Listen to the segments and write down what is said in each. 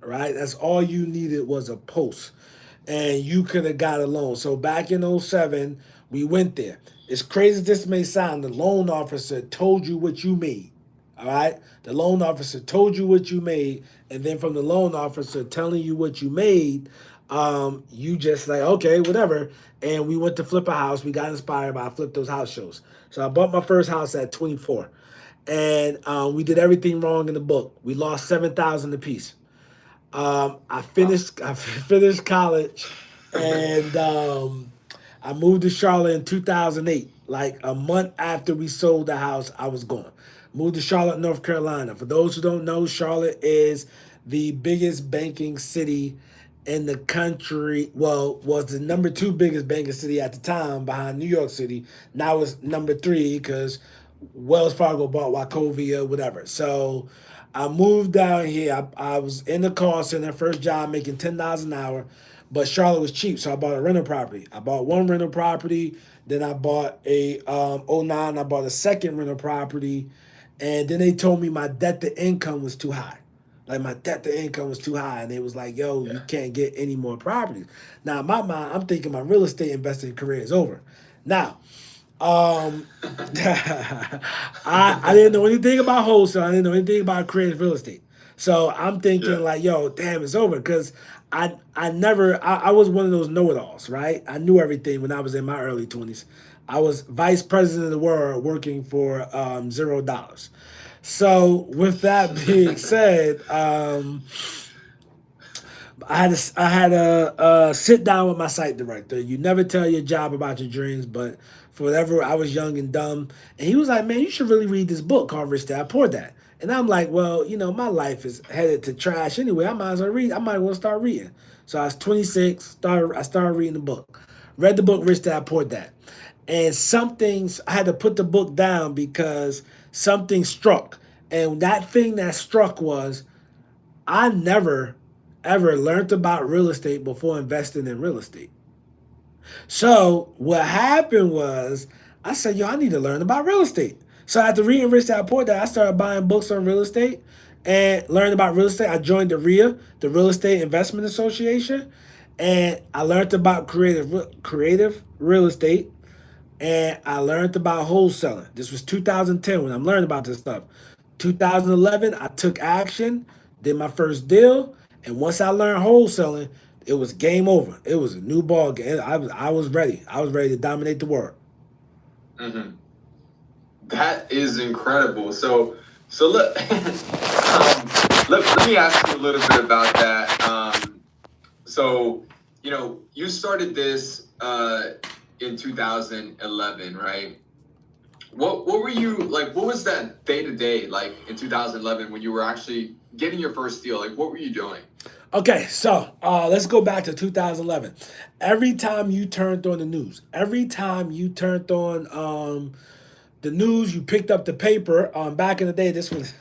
right? That's all you needed was a post, and you could have got a loan. So back in '07, we went there. As crazy as this may sound, the loan officer told you what you made. All right, the loan officer told you what you made, and then from the loan officer telling you what you made, you just like okay, whatever. And we went to flip a house. We got inspired by flip those house shows. So I bought my first house at 24, and we did everything wrong in the book. We lost 7,000 apiece. I Wow. finished I finished college, and I moved to Charlotte in 2008. Like a month after we sold the house, I was gone. Moved to Charlotte, North Carolina. For those who don't know, Charlotte is the biggest banking city in the country. Well, was the number two biggest banking city at the time behind New York City. Now it's number three because Wells Fargo bought Wachovia, whatever. So I moved down here. I was in the call center, first job making $10 an hour, but Charlotte was cheap, so I bought a rental property. I bought one rental property, then I bought a '09. I bought a second rental property, and then they told me my debt to income was too high. Like my debt to income was too high, and it was like, "Yo, you Yeah. can't get any more properties." Now, in my mind, I'm thinking my real estate investing career is over. Now, um, I didn't know anything about wholesale. I didn't know anything about creative real estate. So I'm thinking Yeah. like, yo, damn, it's over because I was one of those know-it-alls, right? I knew everything when I was in my early 20s. I was vice president of the world working for $0. So with that being said, I had a sit down with my site director. You never tell your job about your dreams, but for whatever, I was young and dumb, and he was like, "Man, you should really read this book called Rich Dad Poor Dad." And I'm like, "Well, my life is headed to trash anyway. I might as well read. I might as well start reading." So I was 26. I started reading the book. Read the book Rich Dad Poor Dad, and I had to put the book down because something struck, and that thing that struck was I never ever learned about real estate before investing in real estate. So what happened was I said, yo, I need to learn about real estate. So after reading Rich Dad Poor Dad, I started buying books on real estate and learned about real estate. I joined the RIA, the Real Estate Investment Association, and I learned about creative real estate, and I learned about wholesaling. This was 2010 when I'm learning about this stuff. 2011, I took action, did my first deal, and once I learned wholesaling, it was game over. It was a new ball game. I was ready. I was ready to dominate the world. Hmm. That is incredible. So let, let me ask you a little bit about that. So, you started this in 2011, right? What were you like? What was that day to day like in 2011 when you were actually getting your first deal? Like, what were you doing? Okay, so let's go back to 2011. Every time you turned on the news, every time you turned on the news, you picked up the paper. Back in the day, this was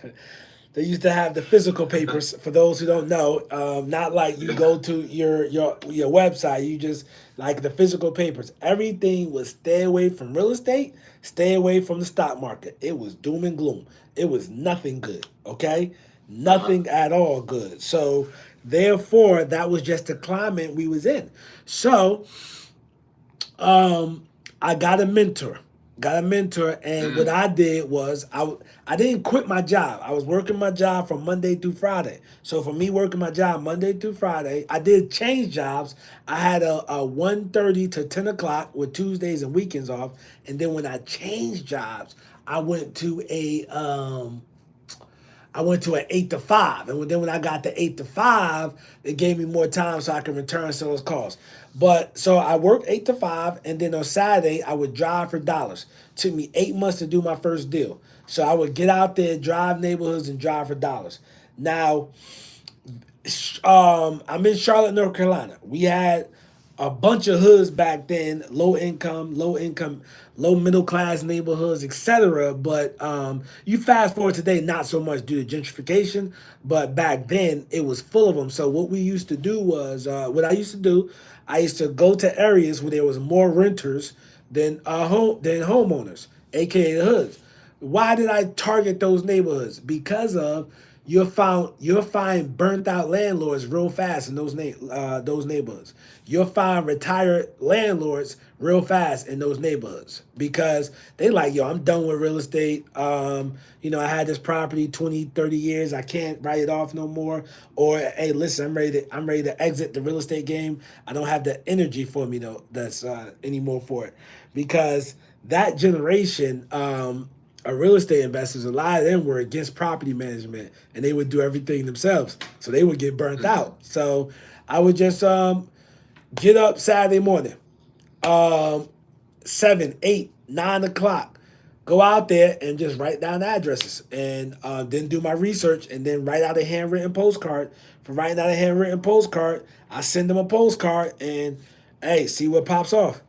they used to have the physical papers. For those who don't know, not like you go to your website. You just like the physical papers. Everything was stay away from real estate, stay away from the stock market. It was doom and gloom. It was nothing good. Okay, Uh-huh. nothing at all good. So therefore, that was just the climate we was in. So I got a mentor. Got a mentor, and what Mm, I did was I didn't quit my job. I was working my job from Monday through Friday. So for me working my job Monday through Friday, I did change jobs. I had a 1:30 to 10 o'clock with Tuesdays and weekends off, and then when I changed jobs, I went to a I went to an 8 to 5, and then when I got to 8 to 5, it gave me more time so I could return some of those calls. But so I worked 8 to 5, and then on Saturday I would drive for dollars. Took me 8 months to do my first deal. So I would get out there, drive neighborhoods, and drive for dollars. Now I'm in Charlotte, North Carolina. We had a bunch of hoods back then, low income, low middle class neighborhoods, etc. But you fast forward today, not so much due to gentrification, but back then it was full of them. So what we used to do was, what I used to do, I used to go to areas where there was more renters than homeowners, aka the hoods. Why did I target those neighborhoods? Because of you'll find burnt out landlords real fast in those neighborhoods. You'll find retired landlords real fast in those neighborhoods because they like, yo, I'm done with real estate. I had this property 20, 30 years. I can't write it off no more. Or hey, listen, I'm ready to exit the real estate game. I don't have the energy for me though that's anymore for it. Because that generation real estate investors, a lot of them were against property management and they would do everything themselves. So they would get burnt Hmm. out. So I would just get up Saturday morning, um, 7, 8, 9 o'clock, go out there and just write down addresses and then do my research and then write out a handwritten postcard. For writing out a handwritten postcard, I send them a postcard and hey, see what pops off.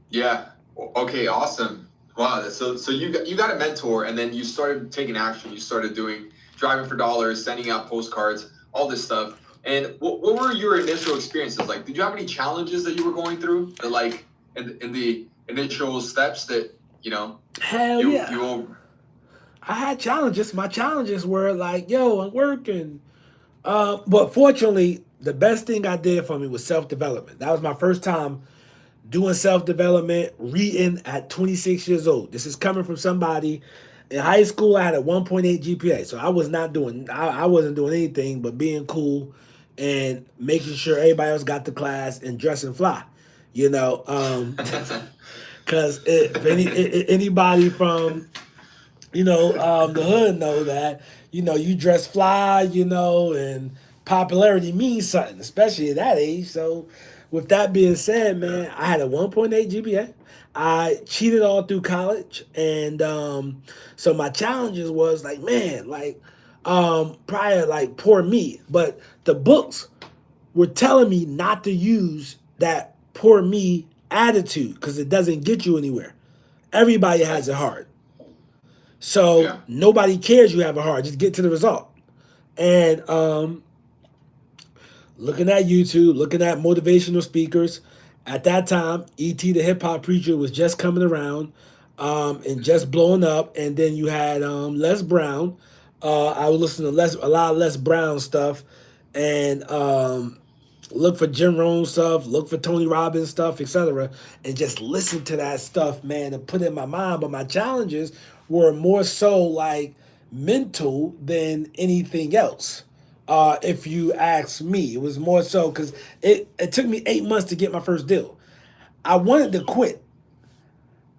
Yeah. Okay. Awesome. Wow. So you got a mentor, and then you started taking action. You started doing driving for dollars, sending out postcards, all this stuff. And what were your initial experiences like? Did you have any challenges that you were going through? That like in the initial steps that you know Hell you yeah. you I had challenges. My challenges were like, yo, I'm working. But fortunately, the best thing I did for me was self development. That was my first time doing self development, reading at 26 years old. This is coming from somebody in high school. I had a 1.8 GPA, so I wasn't doing anything but being cool and making sure everybody else got to class and dressing fly. You know, because if anybody from the hood know that you dress fly, and popularity means something, especially at that age. So, with that being said, Yeah. man, I had a 1.8 GPA. I cheated all through college, and so my challenges was like, man, like prior, like poor me, but the books were telling me not to use that poor me attitude because it doesn't get you anywhere. Everybody has it Right. hard. So Yeah. nobody cares you have a heart. Just get to the result. And looking at YouTube, looking at motivational speakers, at that time, E.T. the hip hop preacher was just coming around and just Hmm. blowing up. And then you had Les Brown. I would listen to a lot of Les Brown stuff, and look for Jim Rohn stuff, look for Tony Robbins stuff, etc., and just listen to that stuff, man, and put it in my mind. But my challenges were more so like mental than anything else. If you ask me, it was more so because it took me 8 months to get my first deal. I wanted to quit.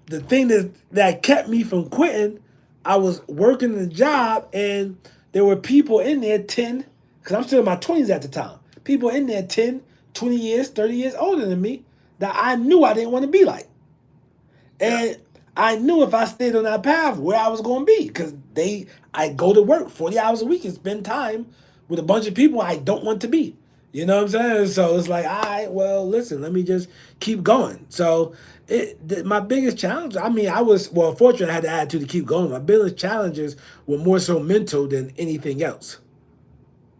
The thing that kept me from quitting, I was working the job and there were people in there 10, because I'm still in my 20s at the time. People in there 10, 20 years, 30 years older than me that I knew I didn't want to be like. Yeah. And I knew if I stayed on that path where I was going to be because I go to work 40 hours a week and spend time with a bunch of people I don't want to be. You know what I'm saying? So it's like, all right, well, listen, let me just keep going. So my biggest challenge, I mean, fortunate I had the attitude to keep going. My biggest challenges were more so mental than anything else.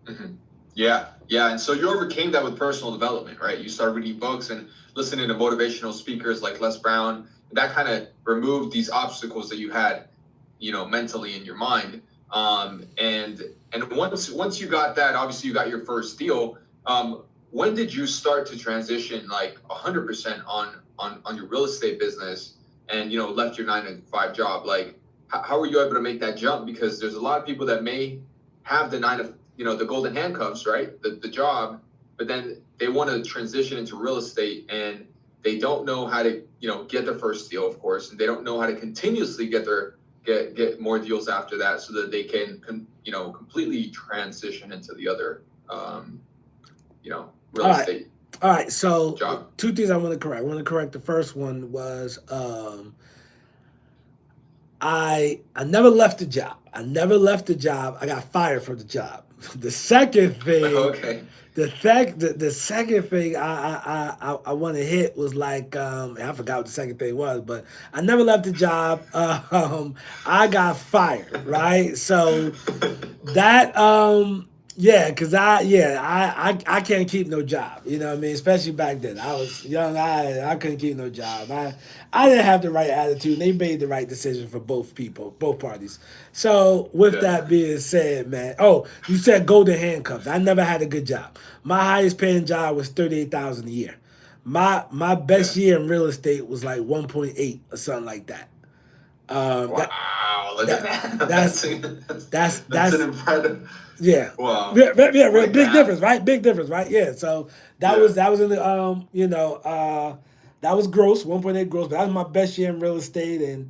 Hmm. Yeah, yeah. And so you overcame that with personal development, right? You started reading books and listening to motivational speakers like Les Brown. That kind of removed these obstacles that you had, mentally in your mind. And once you got that, obviously you got your first deal. When did you start to transition like 100% on your real estate business and left your 9 to 5 job? Like, how were you able to make that jump? Because there's a lot of people that may have the the golden handcuffs, right? The job, but then they want to transition into real estate and they don't know how to, get their first deal, of course, and they don't know how to continuously get more deals after that so that they can, completely transition into the other, All real right. estate All right. So, job. two things I want to correct. I want to correct the first one was I never left the job. I never left the job. I got fired from the job. The second thing, Okay. the second thing I want to hit was like I forgot what the second thing was, but I never left the job. I got fired, right? So that Yeah, cause I can't keep no job. You know what I mean? Especially back then. I was young. I couldn't keep no job. I didn't have the right attitude. They made the right decision for both people, both parties. So with Yeah. that being said, man. Oh, you said golden handcuffs. I never had a good job. My highest paying job was 38,000 a year. My best Yeah. year in real estate was like 1.8 or something like that. Um, that Wow. Look at that that. that's That's that's an that's impressive. yeah. Wow. Yeah, Like big that. difference, right? Big difference, right? Yeah. So Yeah. that was in the that was gross, 1.8 gross, but that was my best year in real estate, and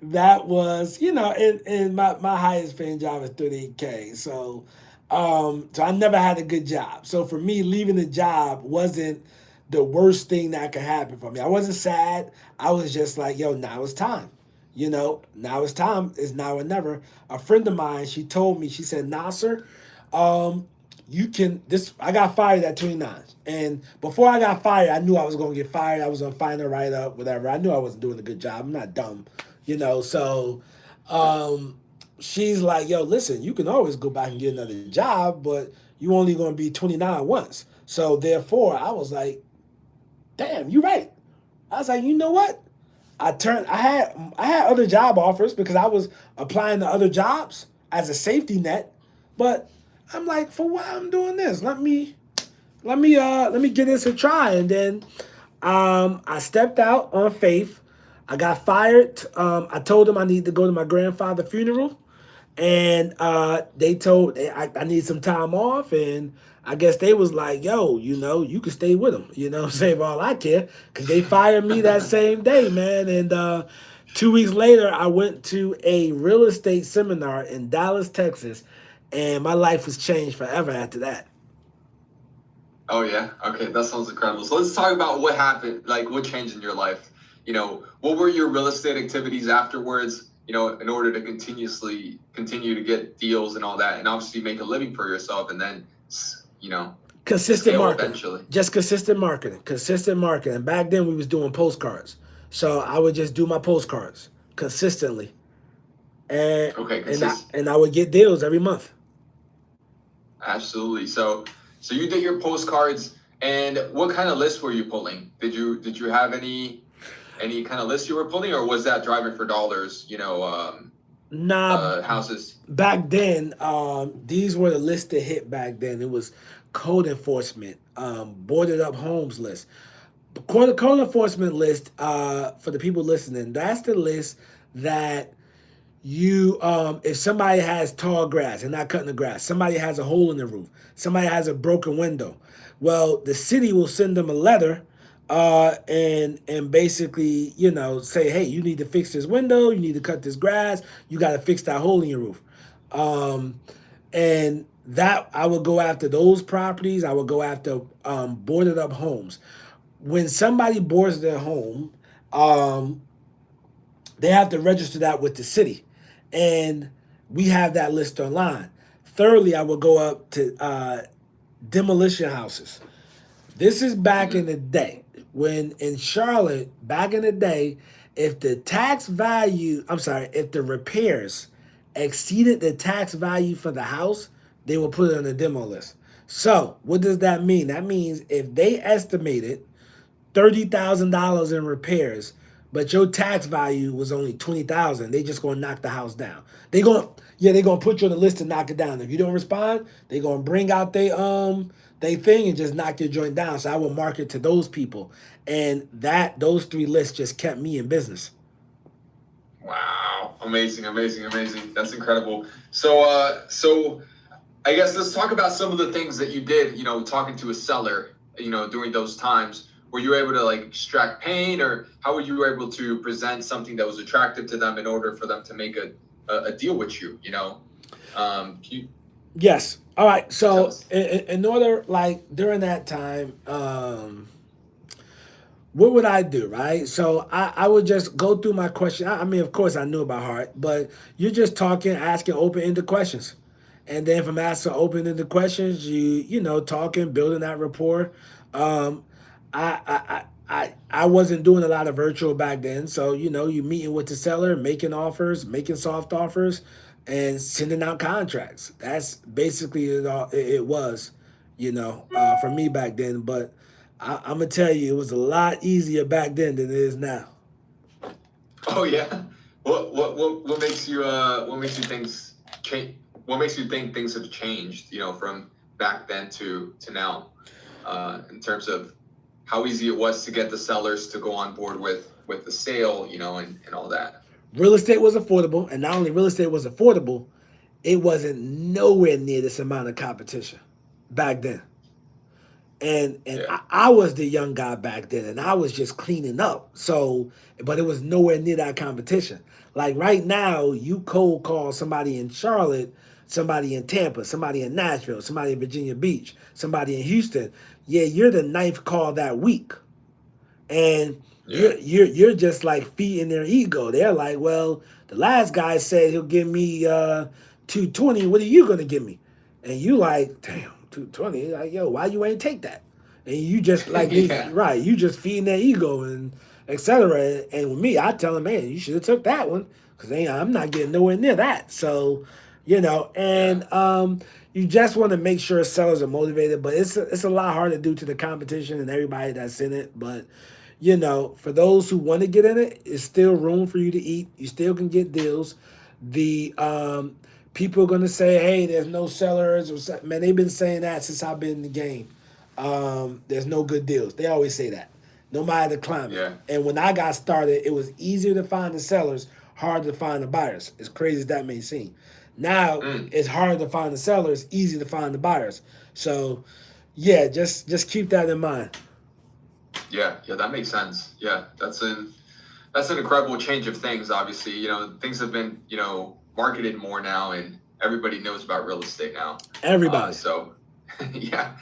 that was and my highest paying job is 38K. So I never had a good job. So for me, leaving the job wasn't the worst thing that could happen for me. I wasn't sad. I was just like, yo, now it's time. Now it's time. It's now or never. A friend of mine, she told me, she said, Nasser, um, you can this I got fired at 29. And before I got fired, I knew I was gonna get fired. I was gonna find a write up, whatever. I knew I wasn't doing a good job. I'm not dumb, so um she's like, yo, listen, you can always go back and get another job, but you only gonna be 29 once. So therefore I was like, damn, you right. I was like, you know what? I had other job offers because I was applying to other jobs as a safety net, but I'm like, for what I'm doing this? Let me give this a try. And then I stepped out on faith. I got fired. I told them I need to go to my grandfather's funeral, and they told I need some time off, and I guess they was like, yo, you can stay with them, save all I care, because they fired me that same day, man. And 2 weeks later, I went to a real estate seminar in Dallas, Texas, and my life was changed forever after that. Oh yeah. Okay, that sounds incredible. So let's talk about what happened, like what changed in your life. What were your real estate activities afterwards, in order to continuously continue to get deals and all that and obviously make a living for yourself and then Consistent scale marketing, eventually. just consistent marketing. Back then, we was doing postcards, so I would just do my postcards consistently, and Okay, and I consist and I would get deals every month. absolutely. So you did your postcards and what kind of lists were you pulling? Did you have any kind of list you were pulling, or was that driving for dollars? Nah, Houses. back then, these were the lists that hit back then. It was code enforcement, boarded up homes list. Code enforcement list, for the people listening, that's the list that if somebody has tall grass and not cutting the grass, somebody has a hole in the roof, somebody has a broken window, well, the city will send them a letter, and basically, say, hey, you need to fix this window, you need to cut this grass, you got to fix that hole in your roof. um, and that I would go after those properties. I would go after boarded up homes. When somebody boards their home, um, they have to register that with the city, and we have that list online. Thirdly, I will go up to demolition houses. This is back in Hmm. the day when in Charlotte, back in the day, if the tax value, I'm sorry, if the repairs exceeded the tax value for the house, they will put it on the demo list. So, what does that mean? That means if they estimated $30,000 in repairs, but your tax value was only 20,000. They just gonna knock the house down. They gonna put you on the list to knock it down. If you don't respond, they gonna bring out they thing and just knock your joint down. So I will market to those people, and those three lists just kept me in business. Wow, amazing, amazing, amazing. That's incredible. So I guess let's talk about some of the things that you did. Talking to a seller, during those times. Were you able to like extract pain, or how were you able to present something that was attractive to them in order for them to make a deal with you? Can you Yes. All right. tell So us? in order, like during that time, what would I do, right? So I would just go through my question. I mean, of course, I knew about heart, but you're just talking, asking open-ended questions, and then from asking open-ended questions, talking, building that rapport. Um, I wasn't doing a lot of virtual back then, so you meeting with the seller, making offers, making soft offers, and sending out contracts. That's basically it was, for me back then. But I'm gonna tell you, it was a lot easier back then than it is now. Oh yeah. What makes you change? What makes you think things have changed? From back then to now, in terms of how easy it was to get the sellers to go on board with the sale, and all that. Real estate was affordable, and not only real estate was affordable, it wasn't nowhere near this amount of competition back then. And Yeah. I was the young guy back then, and I was just cleaning up. So, but it was nowhere near that competition. Like right now, you cold call somebody in Charlotte, somebody in Tampa, somebody in Nashville, somebody in Virginia Beach, somebody in Houston. Yeah, you're the ninth call that week, and Yeah. you're just like feeding their ego. They're like, well, the last guy said he'll give me 220. What are you gonna give me? And you like, damn, 220. Like, yo, why you ain't take that? And you just like Yeah. right, you just feeding their ego and etc. And with me, I tell them, man, you should have took that one because I'm not getting nowhere near that. So, Yeah. and you just want to make sure sellers are motivated, but it's a lot harder due to the competition and everybody that's in it. But for those who want to get in it, it's still room for you to eat. You still can get deals. The people are gonna say, "Hey, there's no sellers." Man, they've been saying that since I've been in the game. There's no good deals. They always say that, no matter the climate. Yeah. And when I got started, it was easier to find the sellers, harder to find the buyers. As crazy as that may seem. Now Mm. it's harder to find the sellers, easy to find the buyers. So, yeah, just keep that in mind. Yeah. Yeah. That makes sense. Yeah. That's an incredible change of things. Obviously, things have been marketed more now, and everybody knows about real estate now. Everybody. So yeah,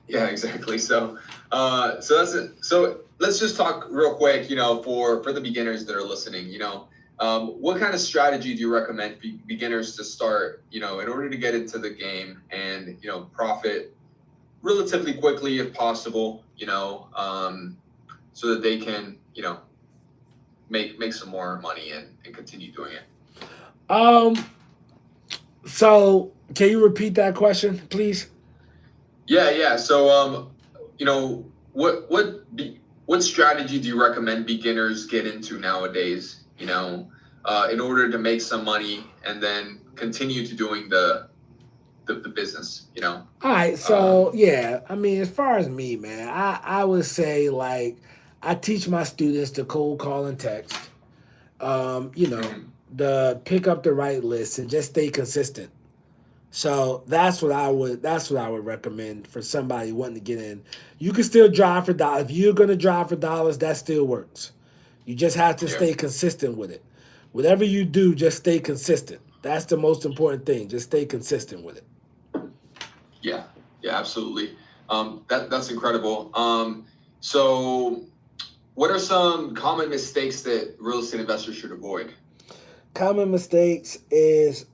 yeah, exactly. So that's it. So let's just talk real quick. For the beginners that are listening, what kind of strategy do you recommend beginners to start? In order to get into the game and profit relatively quickly if possible. So that they can make some more money and continue doing it. Um, so can you repeat that question, please? Yeah, yeah. So what strategy do you recommend beginners get into nowadays? In order to make some money and then continue to doing the business. All right, so yeah, I mean, as far as me, man, I would say like I teach my students to cold call and text. Um, you know, Mhm. the pick up the right list and just stay consistent. So that's what I would recommend for somebody wanting to get in. You can still drive for dollars. If you're gonna drive for dollars, that still works. You just have to Yeah, stay consistent with it. Whatever you do, just stay consistent. That's the most important thing. Just stay consistent with it. yeah, yeah, absolutely. That's incredible. So what are some common mistakes that real estate investors should avoid? Common mistakes is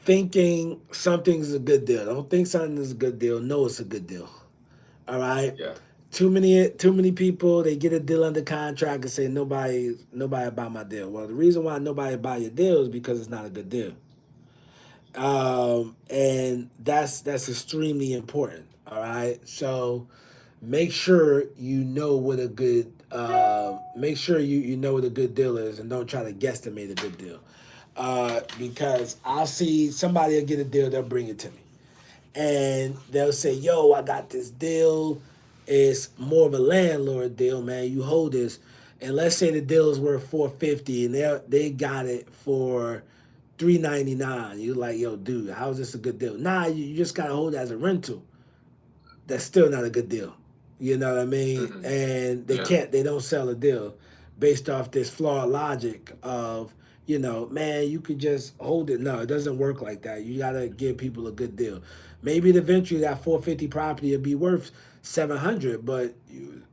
thinking something's a good deal. Don't think something is a good deal. Know it's a good deal. All right. Yeah. Too many people they get a deal under contract and say nobody buy my deal. Well, the reason why nobody buy your deal is because it's not a good deal. And that's extremely important. All right. So make sure you know what a good make sure you know what a good deal is and don't try to guesstimate a good deal. Because I'll see somebody will get a deal, they'll bring it to me. And they'll say, yo, I got this deal. It's more of a landlord deal, man. You hold this. And let's say the deal is worth 450 and they got it for 399. You're like, yo, dude, how is this a good deal? Nah, you just gotta hold it as a rental. That's still not a good deal. You know what I mean? Hmm. And Yeah. they don't sell a deal based off this flawed logic of, man, you could just hold it. No, it doesn't work like that. You gotta give people a good deal. Maybe eventually that 450 property will be worth 700, but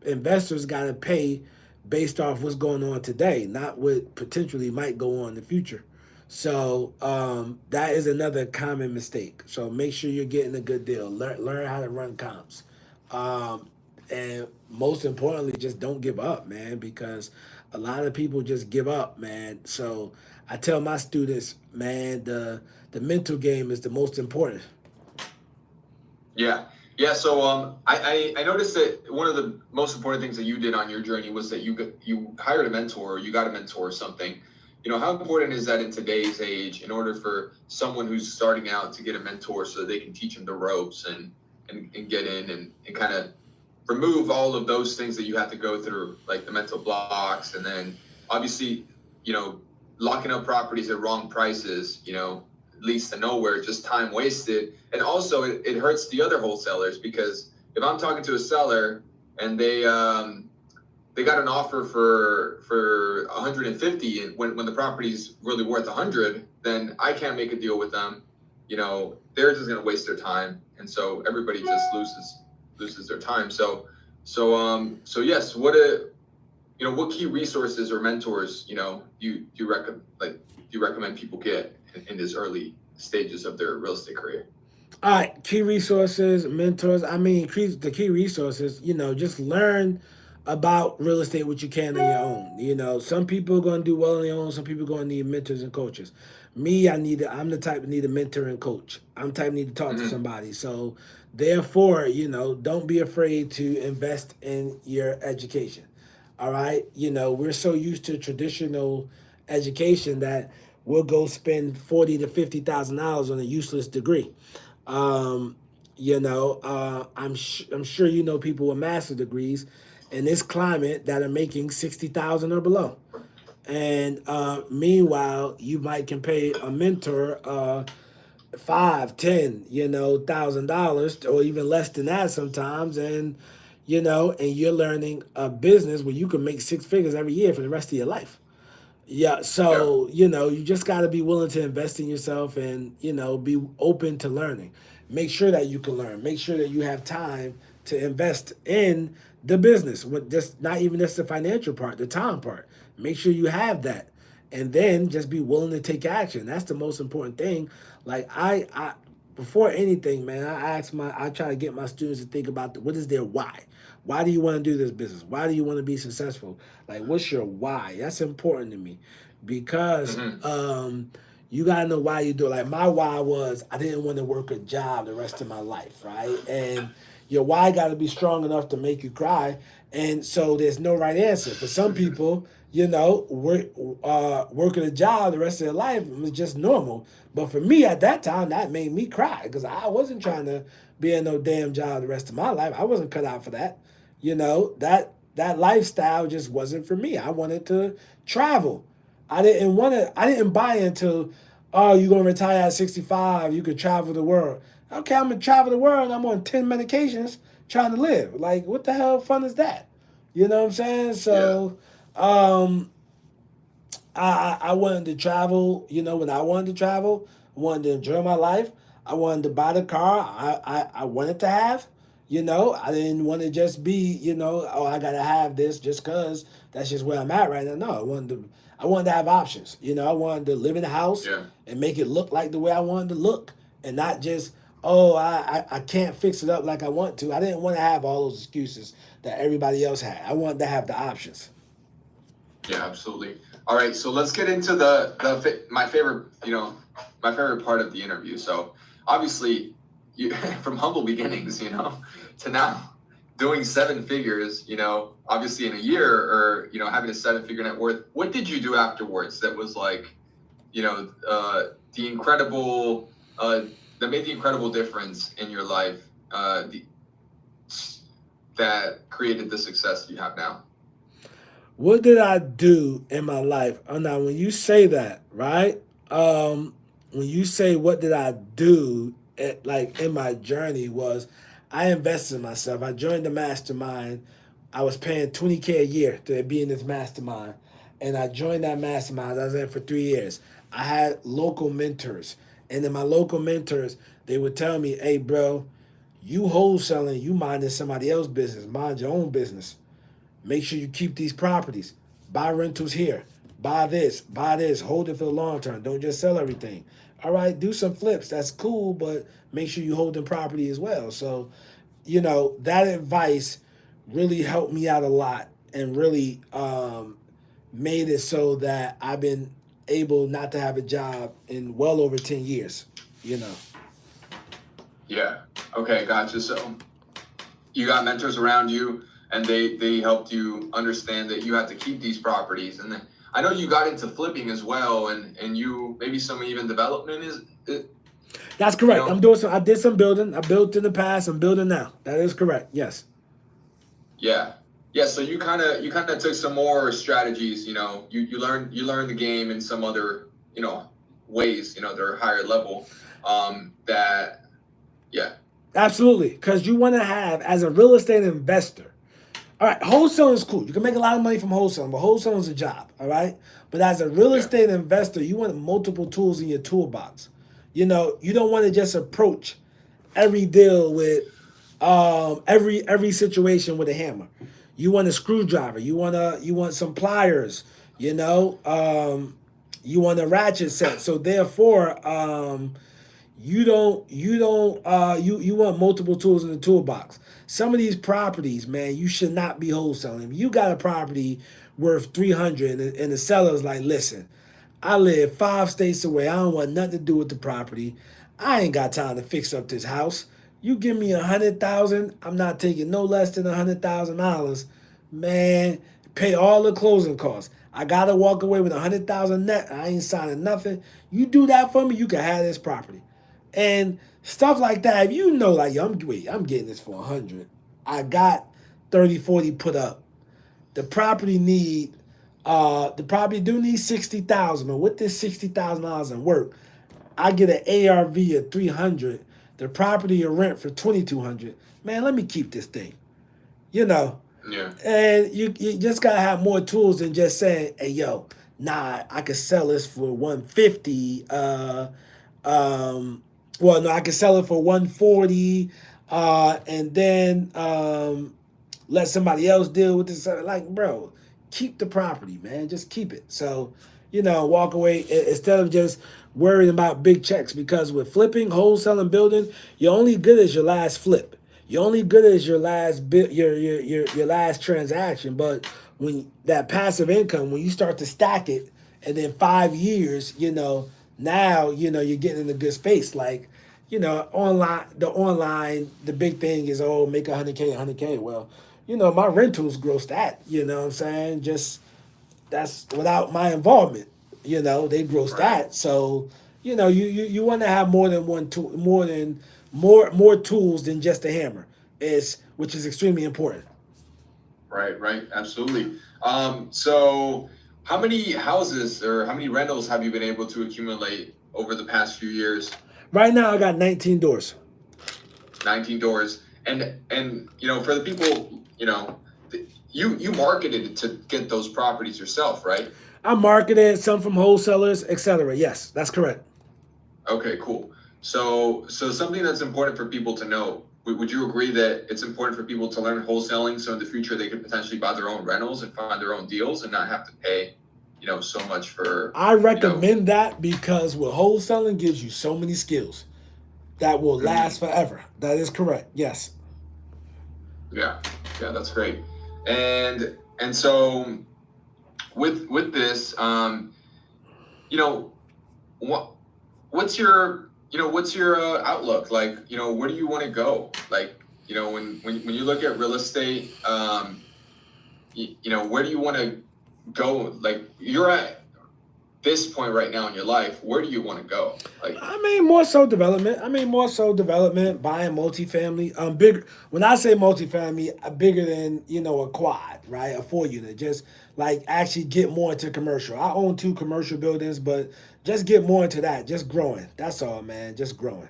investors gotta pay based off what's going on today, not what potentially might go on in the future. So that is another common mistake. So make sure you're getting a good deal. Learn how to run comps, and most importantly, just don't give up, man. Because A lot of people just give up, man. So I tell my students, man, the mental game is the most important. Yeah. Yeah. So I noticed that one of the most important things that you did on your journey was that you hired a mentor, or you got a mentor or something. How important is that in today's age in order for someone who's starting out to get a mentor so that they can teach them the ropes and get in and kind of remove all of those things that you have to go through, like the mental blocks, and then obviously, you know, locking up properties at wrong prices, leads to nowhere, just time wasted. And also, it hurts the other wholesalers because if I'm talking to a seller and they got an offer for 150, and when the property's really worth 100, then I can't make a deal with them. They're just going to waste their time, and so everybody just loses their time. So yes, what key resources or mentors you recommend, do you recommend people get in this early stages of their real estate career? All right, key resources, mentors. I mean, the key resources, just learn about real estate what you can on your own. Some people are going to do well on their own. Some people are going to need mentors and coaches. Me, I'm the type that need a mentor and coach. I'm the type that need to talk to Mm-hmm. somebody. So, therefore, don't be afraid to invest in your education. All right. We're so used to traditional education that we'll go spend $40,000 to $50,000 on a useless degree. Um, I'm sure people with master degrees in this climate that are making 60,000 or below. And meanwhile, you might can pay a mentor five, ten, $1,000 or even less than that sometimes, and you're learning a business where you can make six figures every year for the rest of your life. Yeah, Yeah. so you just got to be willing to invest in yourself and be open to learning. Make sure that you can learn. Make sure that you have time to invest in the business. With just not even just the financial part, the time part. Make sure you have that, and then just be willing to take action. That's the most important thing. Like I before anything, man, I try to get my students to think about what is their why. Why do you want to do this business? Why do you want to be successful? Like, what's your why? That's important to me because Mm-hmm. you gotta know why you do it. Like my why was I didn't want to work a job the rest of my life, right? And your why got to be strong enough to make you cry. And so there's no right answer. For some people, working a job the rest of their life was just normal. But for me at that time, that made me cry because I wasn't trying to be in no damn job the rest of my life. I wasn't cut out for that. That lifestyle just wasn't for me. I wanted to travel. I didn't buy into, oh, you're gonna retire at 65, you could travel the world. Okay, I'm gonna travel the world and I'm on 10 medications trying to live. Like, what the hell fun is that? You know what I'm saying? Yeah. So um I wanted to travel, when I wanted to travel, I wanted to enjoy my life. I wanted to buy the car I wanted to have. I didn't want to just be, oh, I gotta have this just cause that's just where I'm at right now. No, I wanted to have options. I wanted to live in a house Yeah. and make it look like the way I wanted to look and not just, oh, I can't fix it up like I want to. I didn't want to have all those excuses that everybody else had. I wanted to have the options. Yeah, absolutely. All right, so let's get into my favorite part of the interview. So obviously, you from humble beginnings, to now doing seven figures, obviously in a year, or having a seven-figure net worth. What did you do afterwards that was like, the incredible, that made the incredible difference in your life, that created the success you have now? What did I do in my life? Oh, now, when you say that, right? When you say what did I do, like in my journey, was I invested in myself. I joined the mastermind. I was paying 20K a year to be in this mastermind, and I joined that mastermind. I was in it for 3 years. I had local mentors, and then my local mentors they would tell me, "Hey, bro, you wholesaling, you minding somebody else's business, mind your own business." Make sure you keep these properties. Buy rentals here. Buy this. Hold it for the long term. Don't just sell everything. All right, do some flips. That's cool, but make sure you hold the property as well. So, that advice really helped me out a lot and really made it so that I've been able not to have a job in well over 10 years. You know. Yeah. Okay, gotcha. So you got mentors around you, and they helped you understand that you had to keep these properties. And then I know you got into flipping as well, and you maybe some even development is That's you correct. I'm know doing some. I did some building. I built in the past. I'm building now. That is correct. Yes. yeah. Yeah, so you kind of took some more strategies, you learned the game in some other, ways, they're higher level. That yeah. Absolutely. Because you want to have, as a real estate investor, all right, wholesaling is cool. You can make a lot of money from wholesaling, but wholesaling is a job, all right? But as a real Yeah. estate investor, you want multiple tools in your toolbox. You don't want to just approach every deal with every situation with a hammer. You want a screwdriver. You want some pliers. You want a ratchet set. So therefore, you want multiple tools in the toolbox. Some of these properties, man, you should not be wholesaling. If you got a property worth 300 and the seller's like, listen, I live 5 states away. I don't want nothing to do with the property. I ain't got time to fix up this house. You give me 100,000, I'm not taking no less than $100,000. Man, pay all the closing costs. I gotta walk away with 100,000 net. I ain't signing nothing. You do that for me, you can have this property. And stuff like that. If you know, like, yo, I'm getting this for 100. I got 30, 40 put up. The property do need 60,000. But with this $60,000 in work, I get an ARV of 300. The property or rent for 2,200. Man, let me keep this thing. You know, Yeah. and you just gotta have more tools than just saying, "Hey, yo, nah, I could sell this for 150." Um, well, no, I could sell it for 140, and then let somebody else deal with this. Like, bro, keep the property, man. Just keep it. So, walk away instead of just worrying about big checks. Because with flipping, wholesaling, building, you're only good as your last flip. You're only good as your last your last transaction. But when that passive income, when you start to stack it, and then 5 years, now you're getting in a good space. Like, the big thing is, oh, make 100K, 100K. Well, my rentals gross that. You know what I'm saying? Just that's without my involvement. They gross Right. that. So you want to have more than one tool, more tools than just a hammer, is which is extremely important. Right, right, absolutely. So how many houses or how many rentals have you been able to accumulate over the past few years? Right now, I got 19 doors. 19 doors. And for the people, you marketed to get those properties yourself, right? I marketed some from wholesalers, etc. Yes, that's correct. Okay, cool. So something that's important for people to know. Would you agree that it's important for people to learn wholesaling so in the future they could potentially buy their own rentals and find their own deals and not have to pay, so much for, I you know, recommend that because what wholesaling gives you so many skills that will last mhm. forever. That is correct. Yes. Yeah, yeah, that's great. And so with this, you know, what what's your outlook like? Where do you want to go? Like, when you look at real estate, where do you want to go? Like, you're at this point right now in your life. Where do you want to go? Like, I mean, more so development. Buying multifamily. Big. When I say multifamily, bigger than a quad, right? A 4 unit. Just like actually get more into commercial. I own two commercial buildings, but just get more into that. Just growing. That's all, man. Just growing.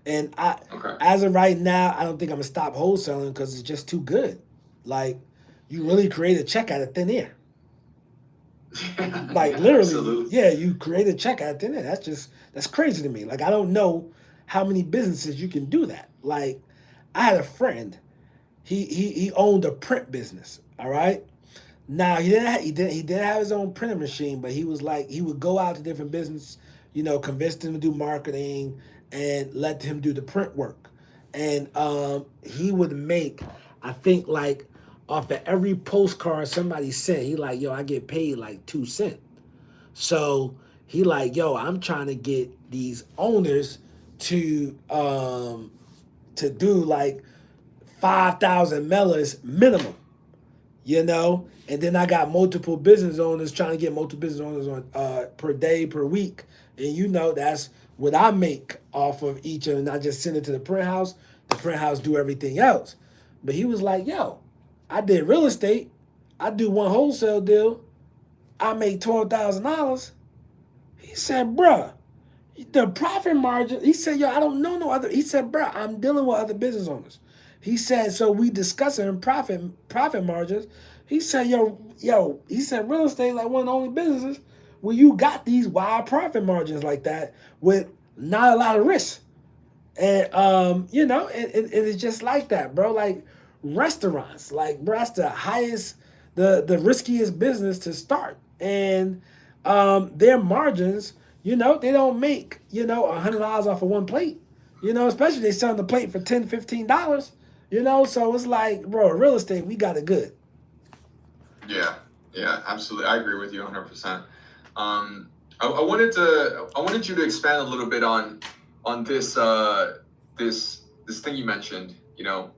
And okay. as of right now, I don't think I'm gonna stop wholesaling because it's just too good. Like, you really create a check out of thin air. Like, Yeah, literally, absolutely. yeah, you create a check out there. That's crazy to me. Like, I don't know how many businesses you can do that. Like, I had a friend. He owned a print business. All right. Now he didn't have his own printing machine, but he was like he would go out to different business, convince them to do marketing and let him do the print work, and he would make, I think, like off of every postcard somebody sent. He like, yo, I get paid like 2 cents. So he like, yo, I'm trying to get these owners to do like 5,000 mellas minimum, you know. And then I got multiple business owners trying to get multiple business owners on per day per week, and you know that's what I make off of each of them. And I just send it to the print house. The print house do everything else. But he was like, yo, I did real estate. I do one wholesale deal. I make $12,000. He said, bruh, the profit margin. He said, yo, I don't know no other. He said, bruh, I'm dealing with other business owners. He said, so we discussing profit margins. He said, yo, he said real estate like one of the only businesses where you got these wide profit margins like that with not a lot of risk. And you know, it's just like that, bro. Like restaurants, like bro, that's the highest, the riskiest business to start. And their margins, you know, they don't make, you know, $100 off of one plate. You know, especially they selling the plate for $10, $15. You know, so it's like, bro, real estate, we got it good. Yeah, yeah, absolutely. I agree with you 100%. I wanted you to expand a little bit on this this thing you mentioned. You know,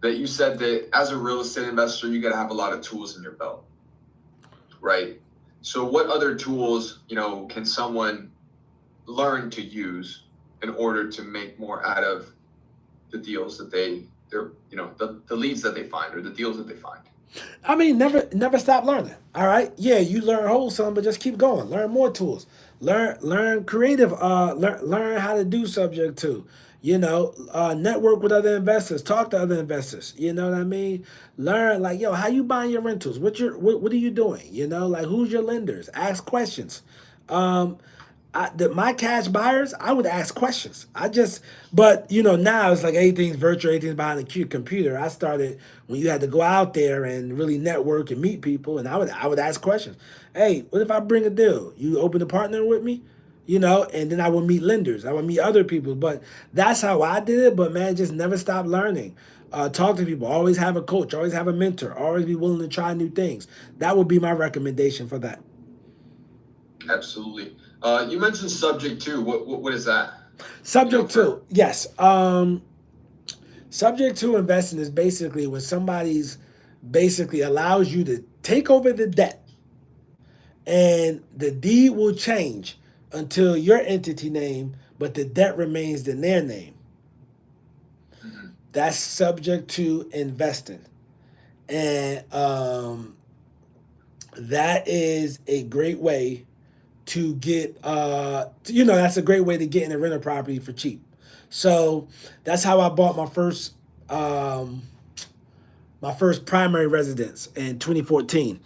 that you said that as a real estate investor, you got to have a lot of tools in your belt, right? So, what other tools, you know, can someone learn to use in order to make more out of the deals that they're, you know, the leads that they find or the deals that they find? I mean, never stop learning. All right, yeah, you learn wholesale, but just keep going. Learn more tools. Learn creative. Learn how to do subject to. You know, network with other investors. Talk to other investors. You know what I mean? Learn like, yo, how you buying your rentals? What are you doing? You know, like who's your lenders? Ask questions. Um, my cash buyers, I would ask questions. But you know, now it's like everything's virtual, everything's behind the computer. I started when you had to go out there and really network and meet people, and I would ask questions. Hey, what if I bring a deal? You open a partner with me, you know, and then I would meet lenders. I would meet other people, but that's how I did it. But man, just never stop learning. Talk to people. Always have a coach. Always have a mentor. Always be willing to try new things. That would be my recommendation for that. Absolutely. You mentioned subject to. What is that? You know, Subject for to, yes. Subject to investing is basically when somebody's basically allows you to take over the debt and the deed will change until your entity name, but the debt remains in their name. mhm. That's subject to investing. And that is a great way to get you know, that's a great way to get in a rental property for cheap. So that's how I bought um my first primary residence in 2014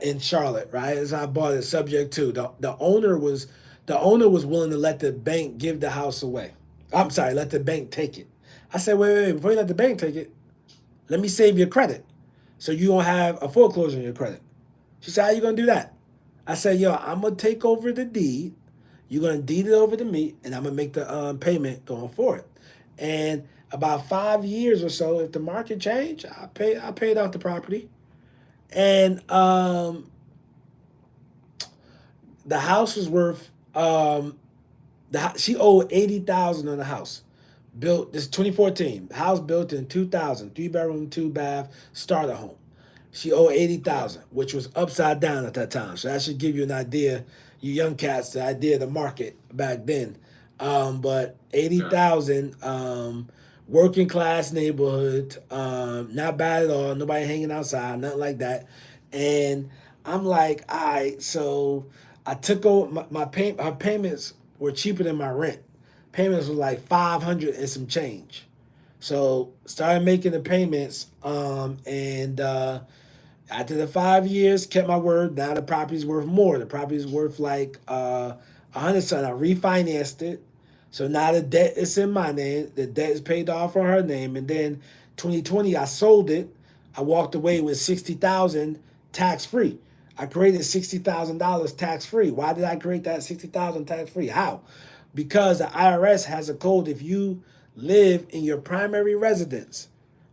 in Charlotte, right? As I bought it subject to the owner was willing to let the bank give the house away. I'm sorry, let the bank take it. I said, wait, before you let the bank take it, let me save your credit, so you don't have a foreclosure on your credit. She said, how you gonna do that? I said, yo, I'm gonna take over the deed. You're gonna deed it over to me, and I'm gonna make the payment going forward. And about 5 years or so, if the market changed, I paid out the property. And the house was worth she owed 80,000 on the house. Built this 2014 house built in 2000, 3 bedroom, 2 bath, starter home. She owed Okay. 80,000, which was upside down at that time. So that should give you an idea, you young cats, the idea of the market back then. But Yeah. 80,000, working class neighborhood, not bad at all. Nobody hanging outside, nothing like that. And I'm like, all right, so I took over her payments were cheaper than my rent. Payments were like 500 and some change. So started making the payments, and after the 5 years, kept my word. Now the property's worth more. The property's worth like 100 something. I refinanced it, so now the debt is in my name. The debt is paid off on her name, and then 2020 I sold it. I walked away with 60,000 tax free. I created $60,000 tax free. Why did I create that 60,000 tax free? How? Because the IRS has a code. If you live in your primary residence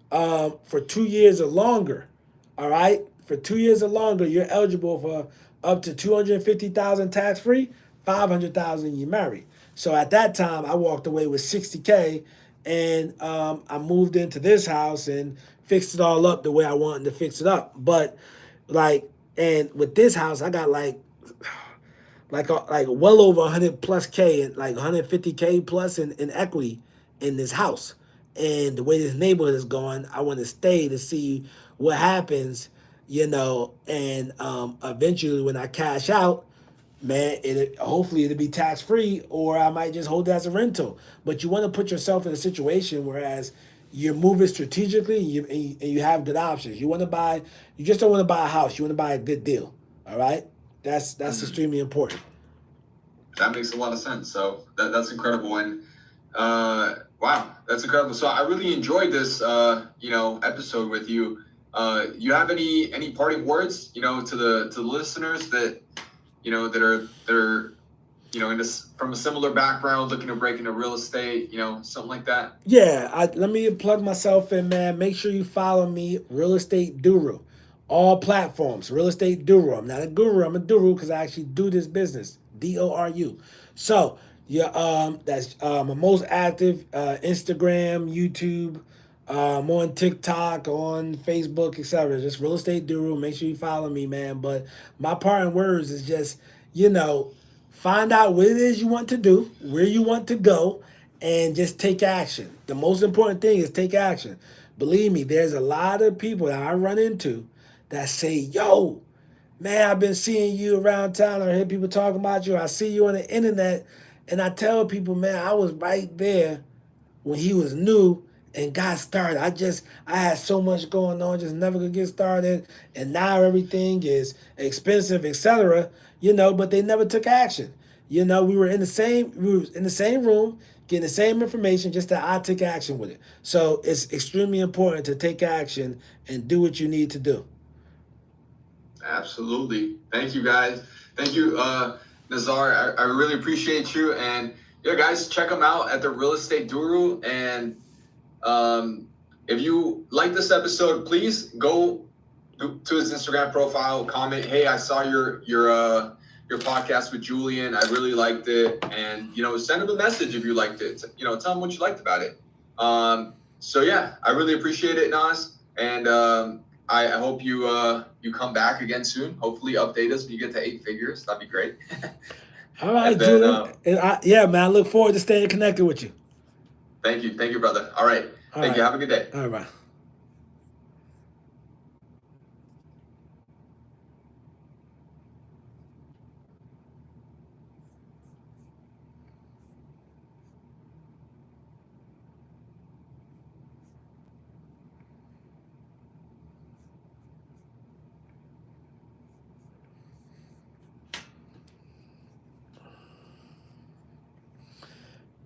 for 2 years or longer, All right, for 2 years or longer, you're eligible for up to 250,000 tax free, 500,000 you married. So at that time, I walked away with 60K, and I moved into this house and fixed it all up the way I wanted to fix it up. But like, and with this house, I got like well over 100 plus K and like 150K plus in equity in this house. And the way this neighborhood is going, I want to stay to see what happens, and eventually when I cash out, man, it hopefully it'll be tax free, or I might just hold it as a rental. But you want to put yourself in a situation whereas you're moving strategically, and you have good options. You just don't want to buy a house. You want to buy a good deal. All right, that's Mhm. extremely important. That makes a lot of sense. So that's incredible. And wow, that's incredible. So I really enjoyed this, episode with you. You have any parting words, to the listeners that that are in this from a similar background, looking to break into real estate, something like that. Yeah, let me plug myself in, man. Make sure you follow me, Real Estate Doru, all platforms. Real Estate Doru. I'm not a guru. I'm a Doru because I actually do this business. Doru. So yeah, that's my most active Instagram, YouTube, on TikTok, on Facebook, etc. Just Real Estate Doru. Make sure you follow me, man. But my parting words is just, you know, find out what it is you want to do, where you want to go, and just take action. The most important thing is take action. Believe me, there's a lot of people that I run into that say, yo, man, I've been seeing you around town. I hear people talking about you. I see you on the internet. And I tell people, man, I was right there when he was new and got started. I had so much going on, just never could get started. And now everything is expensive, etc. But they never took action. We were in the same room, getting the same information, just that I took action with it. So it's extremely important to take action and do what you need to do. Absolutely. Thank you, guys. Thank you, Nazar. I really appreciate you. And yeah, guys, check them out at the Real Estate Guru. And if you like this episode, please go to his Instagram profile, comment, "Hey, I saw your podcast with Julian. I really liked it," and send him a message if you liked it. Tell him what you liked about it. So yeah, I really appreciate it, Nas, and I hope you come back again soon. Hopefully, update us when you get to 8 figures. That'd be great. All right, And then Julian. Yeah, man, I look forward to staying connected with you. thank you, brother. All right, All thank you. right. Have a good day. All right.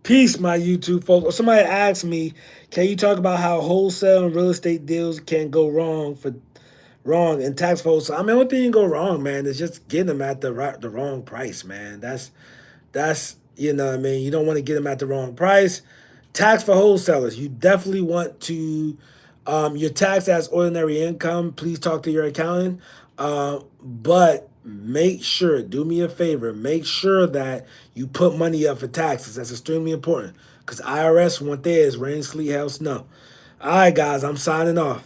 Peace, my YouTube folks. Somebody asked me, can you talk about how wholesale and real estate deals can go wrong in tax folks? I mean, one thing can go wrong, man, is just getting them at the wrong price, man. That's what I mean. You don't want to get them at the wrong price. Tax for wholesalers. You definitely want to your tax as ordinary income. Please talk to your accountant. But make sure, do me a favor, make sure that you put money up for taxes. That's extremely important because IRS want theirs rain, sleet, hell, snow. All right, guys, I'm signing off.